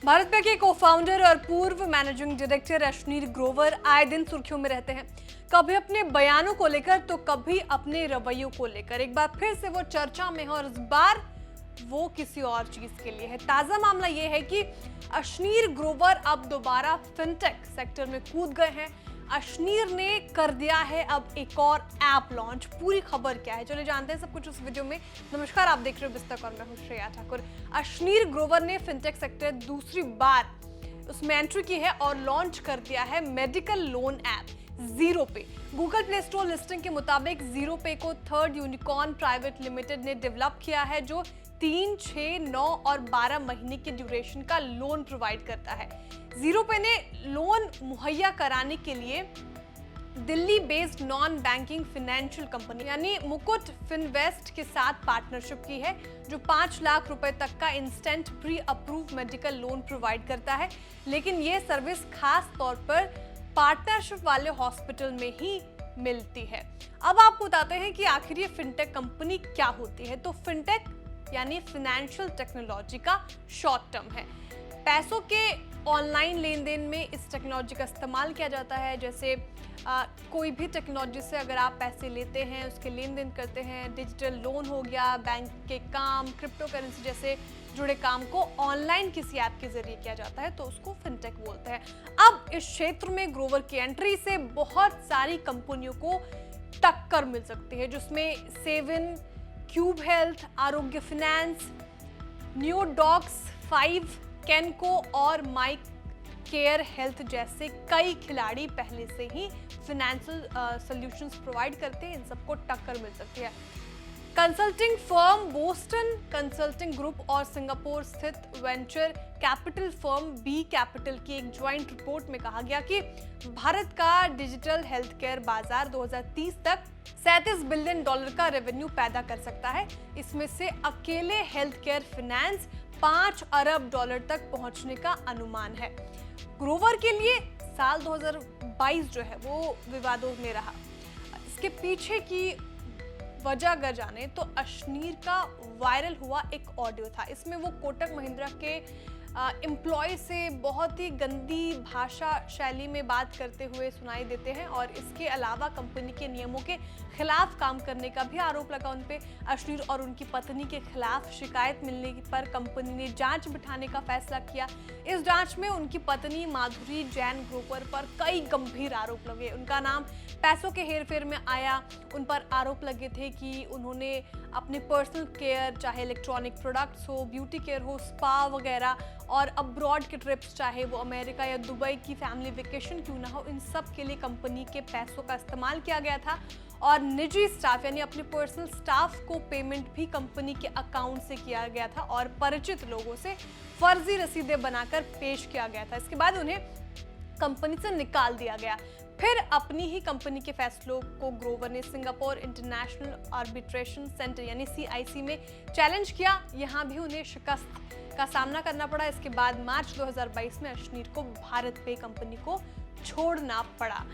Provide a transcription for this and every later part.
भारत पे के को-फाउंडर और पूर्व मैनेजिंग डायरेक्टर अश्नीर ग्रोवर आए दिन सुर्खियों में रहते हैं। कभी अपने बयानों को लेकर तो कभी अपने रवैयों को लेकर। एक बार फिर से वो चर्चा में है और इस बार वो किसी और चीज के लिए है। ताजा मामला ये है कि अश्नीर ग्रोवर अब दोबारा फिनटेक सेक्टर में कूद गए हैं। अश्नीर ने कर दिया है अब एक और ऐप लॉन्च। पूरी खबर क्या है चलिए जानते हैं सब कुछ उस वीडियो में। नमस्कार, आप देख रहे हो बिस्तक और मैं हूं श्रेया ठाकुर। अश्नीर ग्रोवर ने फिनटेक सेक्टर दूसरी बार उसमें एंट्री की है और लॉन्च कर दिया है मेडिकल लोन ऐप जीरो पे। गूगल प्ले स्टोर लिस्टिंग के मुताबिक जीरो पे को थर्ड यूनिकॉर्न प्राइवेट लिमिटेड ने डेवलप किया है, जो 3, 6, 9 और 12 महीने की ड्यूरेशन का लोन प्रोवाइड करता है। जीरो पे ने लोन मुहैया कराने के लिए Delhi based non banking financial company यानी मुकुट फिनवेस्ट के साथ पार्टनरशिप की है, जो 5 लाख रुपए तक का instant pre approve medical loan provide करता है। लेकिन ये सर्विस खास तौर पर पार्टनरशिप वाले हॉस्पिटल में ही मिलती है। अब आपको बताते हैं कि आखिर ये फिनटेक कंपनी क्या होती है। तो फिनटेक यानी फाइनेंशियल टेक्नोलॉजी का शॉर्ट टर्म है। पैसों के ऑनलाइन लेन देन में इस टेक्नोलॉजी का इस्तेमाल किया जाता है। जैसे कोई भी टेक्नोलॉजी से अगर आप पैसे लेते हैं, उसके लेन देन करते हैं, डिजिटल लोन हो गया, बैंक के काम, क्रिप्टो करेंसी जैसे जुड़े काम को ऑनलाइन किसी ऐप के जरिए किया जाता है तो उसको फिनटेक बोलते हैं। अब इस क्षेत्र में ग्रोवर की एंट्री से बहुत सारी कंपनियों को टक्कर मिल सकती है, जिसमें सेवन, क्यूब हेल्थ, आरोग्य फाइनेंस, न्यूडॉक्स 5, केनको और माइक केयर हेल्थ जैसे कई खिलाड़ी पहले से ही फाइनेंशियल सॉल्यूशंस प्रोवाइड करते हैं। इन सबको टक्कर मिल सकती है। Consulting firm Boston consulting group और सिंगापुर स्थित venture capital firm B capital की एक ज्वाइंट रिपोर्ट में कहा गया कि भारत का डिजिटल हेल्थ केयर बाजार 2030 तक $37 बिलियन का रेवेन्यू पैदा कर सकता है। इसमें से अकेले हेल्थ केयर फाइनेंस $5 अरब तक पहुंचने का अनुमान है। ग्रोवर के लिए साल 2022 जो है वो विवादों में रहा। इसके पीछे की वजह अगर जाने तो अश्नीर का वायरल हुआ एक ऑडियो था। इसमें वो कोटक महिंद्रा के एम्प्लॉय से बहुत ही गंदी भाषा शैली में बात करते हुए सुनाई देते हैं और इसके अलावा कंपनी के नियमों के खिलाफ काम करने का भी आरोप लगा उन पे। अश्नीर और उनकी पत्नी के खिलाफ शिकायत मिलने पर कंपनी ने जांच बिठाने का फैसला किया। इस जांच में उनकी पत्नी माधुरी जैन ग्रोवर पर कई गंभीर आरोप लगे। उनका नाम पैसों के हेरफेर में आया। उन पर आरोप लगे थे कि उन्होंने अपने पर्सनल केयर, चाहे इलेक्ट्रॉनिक प्रोडक्ट्स हो, ब्यूटी केयर हो, स्पा वगैरह, और अब्रॉड के ट्रिप्स, चाहे वो अमेरिका या दुबई की फैमिली वेकेशन क्यों ना हो, इन सब के लिए कंपनी के पैसों का इस्तेमाल किया गया था। और निजी स्टाफ यानी अपने पर्सनल स्टाफ को पेमेंट भी कंपनी के अकाउंट से किया गया था और परिचित लोगों से फर्जी रसीदें बनाकर पेश किया गया था। इसके बाद उन्हें कंपनी से निकाल दिया गया। फिर अपनी ही कंपनी के फैसलों को ग्रोवर ने सिंगापुर इंटरनेशनल आर्बिट्रेशन सेंटर यानी CIC में चैलेंज किया। यहाँ भी उन्हें शिकस्त का सामना करना पड़ा। इसके बाद मार्च 2022 में अश्नीर को भारत पे कंपनी को छोड़ना पड़ा।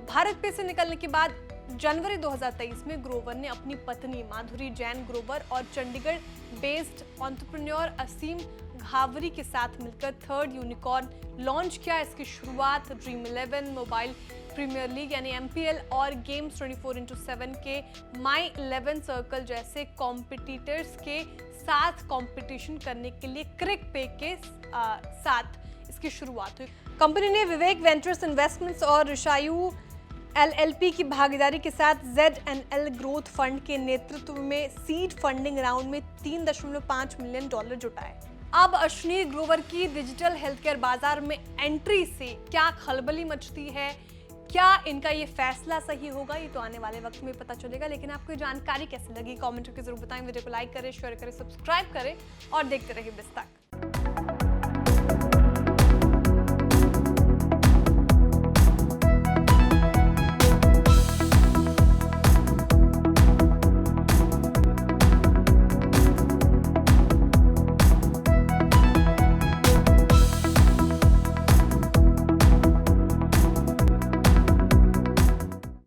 भारत पे से निकलने के बाद जनवरी 2023 में ग्रोवर ने अपनी पत्नी माधुरी जैन ग्रोवर और चंडीगढ़ बेस्ड एंटरप्रेन्योर असीम घावरी के साथ मिलकर थर्ड यूनिकॉर्न लॉन्च किया। इसकी शुरुआत ड्रीम 11 मोबाइल प्रीमियर लीग यानी MPL और गेम्स 24x7 के माई 11 सर्कल जैसे कॉम्पिटिटर्स के साथ कंपटीशन करने के लिए क्रिक पे के साथ इसकी शुरुआत हुई। कंपनी ने विवेक वेंचर्स इन्वेस्टमेंट्स और ऋषायु LLP की भागीदारी के साथ ZNL ग्रोथ फंड के नेतृत्व में सीड फंडिंग राउंड में $3.5 मिलियन जुटाए। अब अश्नीर ग्रोवर की डिजिटल हेल्थ केयर बाजार में एंट्री से क्या खलबली मचती है, क्या इनका ये फैसला सही होगा, ये तो आने वाले वक्त में पता चलेगा। लेकिन आपको ये जानकारी कैसी लगी कमेंट करके जरूर बताएं। वीडियो को लाइक करें, शेयर करें, सब्सक्राइब करें और देखते रहिए बिस्तक।